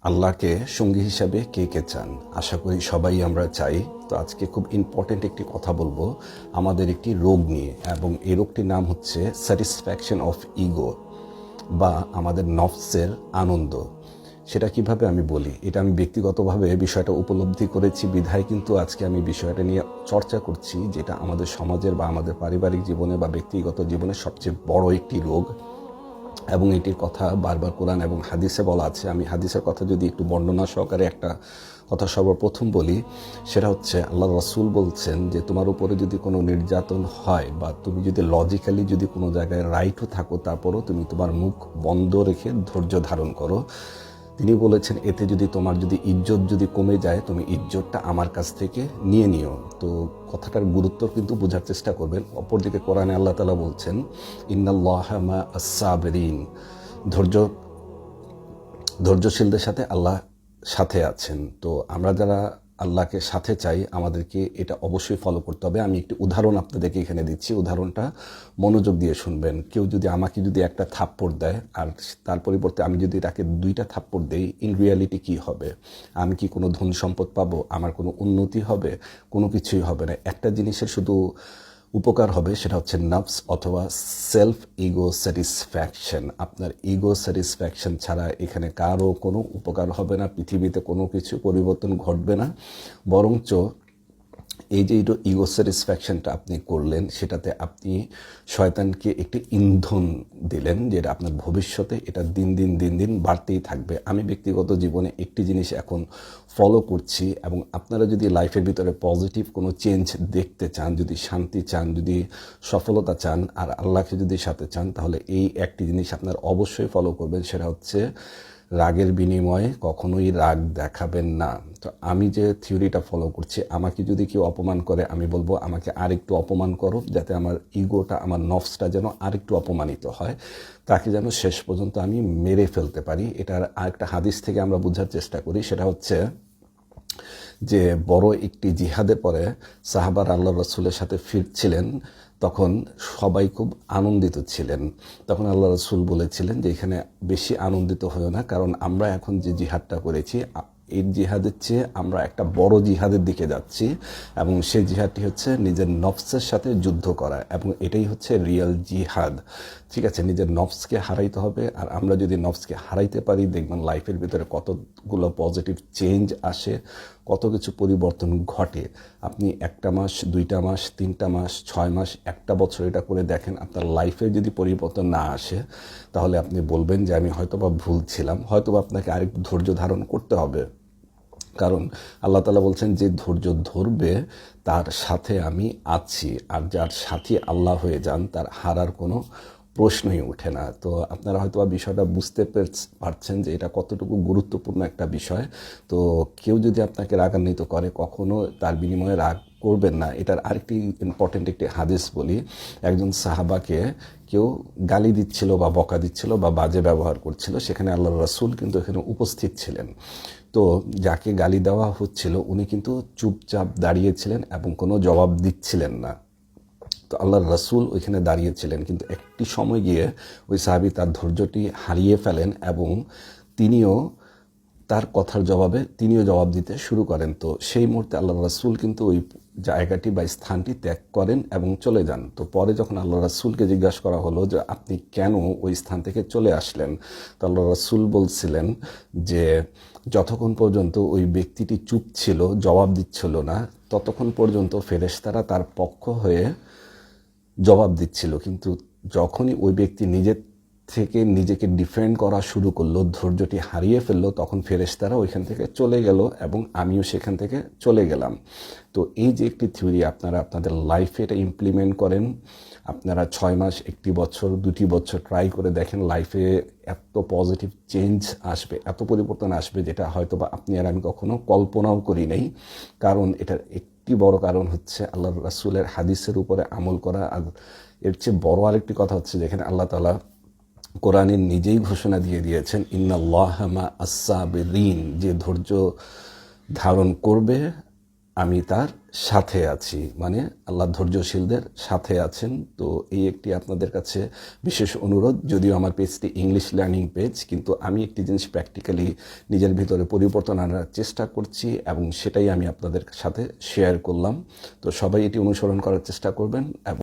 আল্লাহকে সঙ্গী হিসাবে কে কে চান? আশা করি সবাই আমরা চাই। তো আজকে খুব ইম্পর্টেন্ট একটি কথা বলবো আমাদের একটি রোগ নিয়ে, এবং এই রোগটির নাম হচ্ছে স্যাটিসফ্যাকশন অফ ইগো, বা আমাদের নফসের আনন্দ। সেটা কিভাবে আমি বলি, এটা আমি ব্যক্তিগতভাবে বিষয়টা উপলব্ধি করেছি বিধায় কিন্তু আজকে আমি বিষয়টা নিয়ে চর্চা করছি, যেটা আমাদের সমাজের বা আমাদের পারিবারিক জীবনে বা ব্যক্তিগত জীবনে সবচেয়ে বড় একটি রোগ। এবং এটির কথা বারবার কোরআন এবং হাদিসে বলা আছে। আমি হাদিসের কথা যদি একটু বর্ণনা সহকারে একটা কথা সর্বপ্রথম বলি, সেটা হচ্ছে আল্লাহ রাসূল বলছেন যে তোমার উপরে যদি কোনো নির্যাতন হয় বা তুমি যদি লজিক্যালি যদি কোনো জায়গায় রাইটও থাকো, তারপরও তুমি তোমার মুখ বন্ধ রেখে ধৈর্য ধারণ করো। তিনি বলেছেন এতে যদি তোমার যদি ইজ্জত যদি কমে যায়, তুমি ইজ্জতটা আমার কাছ থেকে নিয়ে নিও। তো কথাটার গুরুত্ব কিন্তু বোঝার চেষ্টা করবেন। অপরদিকে কোরআনে আল্লাহ তাআলা বলছেন ইন্নাল্লাহা মা আস-সাবিরিন, ধৈর্য ধৈর্যশীলদের সাথে আল্লাহ সাথে আছেন। তো আমরা যারা আল্লাহকে সাথে চাই, আমাদেরকে এটা অবশ্যই ফলো করতে হবে। আমি একটি উদাহরণ আপনাদেরকে এখানে দিচ্ছি, উদাহরণটা মনোযোগ দিয়ে শুনবেন। কেউ যদি আমাকে যদি একটা থাপ্পড় দেয় আর তার পরিবর্তে আমি যদি তাকে 2টা থাপ্পড় দেই, ইন রিয়ালিটি কি হবে? আমি কি কোনো ধন সম্পদ পাবো? আমার কোনো উন্নতি হবে? কোনো কিছুই হবে না। একটা জিনিসের শুধু উপকার হবে, সেটা হচ্ছে নাফস অথবা সেলফ ইগো স্যাটিসফ্যাকশন। আপনার ইগো স্যাটিসফ্যাকশন ছাড়া এখানে কারো কোনো উপকার হবে না, পৃথিবীতে কোনো কিছু পরিবর্তন ঘটবে না। বরঞ্চ এই যে ইগো স্যাটিসফ্যাকশনটা আপনি করলেন, সেটাতে আপনি শয়তানকে একটি ইন্ধন দিলেন, যেটা আপনার ভবিষ্যতে এটা দিন দিন দিন দিন বাড়তেই থাকবে। আমি ব্যক্তিগত জীবনে একটি জিনিস এখন ফলো করছি, এবং আপনারা যদি লাইফের ভিতরে পজিটিভ কোনো চেঞ্জ দেখতে চান, যদি শান্তি চান, যদি সফলতা চান, আর আল্লাহকে যদি সাথে চান, তাহলে এই একটি জিনিস আপনার অবশ্যই ফলো করবেন। সেটা হচ্ছে রাগের বিনিময়ে কখনোই রাগ দেখাবেন না। তো আমি যে থিওরিটা ফলো করছি, আমাকে যদি কেউ অপমান করে, আমি বলবো আমাকে আরেকটু অপমান করো, যাতে আমার ইগোটা, আমার নফসটা যেন আরেকটু অপমানিত হয়, তাকে যেন শেষ পর্যন্ত আমি মেরে ফেলতে পারি। এটার আরেকটা হাদিস থেকে আমরা বোঝার চেষ্টা করি। সেটা হচ্ছে যে বড় একটি জিহাদের পরে সাহাবারা আল্লাহ রাসূলের সাথে ফিরছিলেন, তখন সবাই খুব আনন্দিত ছিলেন। তখন আল্লাহ রাসূল বলেছিলেন যে এখানে বেশি আনন্দিত হয়েও না, কারণ আমরা এখন যে জিহাদটা করেছি, এই জিহাদের চেয়ে আমরা একটা বড় জিহাদের দিকে যাচ্ছি, এবং সেই জিহাদটি হচ্ছে নিজের নফসের সাথে যুদ্ধ করা, এবং এটাই হচ্ছে রিয়েল জিহাদ। ঠিক আছে, নিজের নফসকে হারাইতে হবে। আর আমরা যদি নফসকে হারাইতে পারি, দেখবেন লাইফের ভিতরে কতগুলো পজিটিভ চেঞ্জ আসে, কত কিছু পরিবর্তন ঘটে। আপনি 1টা মাস, 2টা মাস, 3টা মাস, 6 মাস, 1টা বছর এটা করে দেখেন, আপনার লাইফে যদি পরিবর্তন না আসে, তাহলে আপনি বলবেন যে আমি হয়তোবা ভুল ছিলাম, হয়তোবা আপনাকে আরেকটু ধৈর্য ধারণ করতে হবে। কারণ আল্লাহ তাআলা বলছেন যে ধৈর্য ধরবে তার সাথে আমি আছি, আর যার সাথী আল্লাহ হয়ে যান তার হারার কোনো প্রশ্নই ওঠে না। তো আপনারা হয়তো বিষয়টা বুঝতে পারছেন যে এটা কতটুকু গুরুত্বপূর্ণ একটা বিষয়। তো কেউ যদি আপনাকে রাগান্বিত করে, কখনো তার বিনিময়ে রাগ করবেন না। এটার আরেকটি ইম্পর্টেন্ট একটি হাদিস বলি। একজন সাহাবাকে কেউ গালি দিচ্ছিল বা বকা দিচ্ছিল বা বাজে ব্যবহার করছিল, সেখানে আল্লাহ রাসূল কিন্তু এখানে উপস্থিত ছিলেন। তো যাকে গালি দেওয়া হচ্ছিল উনি কিন্তু চুপচাপ দাঁড়িয়েছিলেন এবং কোনো জবাব দিচ্ছিলেন না। তো আল্লাহর রাসূল ওইখানে দাঁড়িয়েছিলেন, কিন্তু একটি সময় গিয়ে ওই সাহাবী তার ধৈর্যটি হারিয়ে ফেলেন, এবং তিনিও তার কথার জবাবে তিনিও জবাব দিতে শুরু করেন। তো সেই মুহূর্তে আল্লাহ রাসূল কিন্তু ওই জায়গাটি বা স্থানটি ত্যাগ করেন এবং চলে যান। তো পরে যখন আল্লাহ রাসূলকে জিজ্ঞাসা করা হলো যে আপনি কেন ওই স্থান থেকে চলে আসলেন, তো আল্লাহ রাসূল বলছিলেন যে যতক্ষণ পর্যন্ত ওই ব্যক্তিটি চুপ ছিল, জবাব দিচ্ছিল না, ততক্ষণ পর্যন্ত ফেরেশতারা তার পক্ষ হয়ে জবাব দিচ্ছিল। কিন্তু যখনই ওই ব্যক্তি নিজের থেকে নিজেকে ডিফেন্ড করা শুরু করলো, ধৈর্যটি হারিয়ে ফেললো, তখন ফেরেশতারা ওইখান থেকে চলে গেল এবং আমিও সেখান থেকে চলে গেলাম। তো এই যে একটি থিওরি আপনারা আপনাদের লাইফে এটা ইমপ্লিমেন্ট করেন, আপনারা 6 মাস, 1টি বছর, 2টি বছর ট্রাই করে দেখেন, লাইফে এত পজিটিভ চেঞ্জ আসবে, এত পরিবর্তন আসবে, যেটা হয়তো বা আপনি আর আমি কখনো কল্পনাও করি নাই। কারণ এটার একটি বড় কারণ হচ্ছে আল্লাহ রাসূলের হাদিসের উপরে আমল করা। আর এর চেয়ে বড় আরেকটি কথা হচ্ছে, যেখানে আল্লাহ তাআলা কোরআনে নিজেই ঘোষণা দিয়ে দিয়েছেন ইন্নাল্লাহা মা আস-সাবিরিন, যে ধৈর্য ধারণ করবে আমি তার সাথে আছি, মানে আল্লাহ ধৈর্যশীলদের সাথে আছেন। তো এই একটি আপনাদের কাছে বিশেষ অনুরোধ, যদিও আমার পেজটি ইংলিশ লার্নিং পেজ, কিন্তু আমি একটি জিনিস প্র্যাকটিক্যালি নিজের ভিতরে পরিবর্তন আনার চেষ্টা করছি এবং সেটাই আমি আপনাদের সাথে শেয়ার করলাম। তো সবাই এটি অনুসরণ করার চেষ্টা করবেন এবং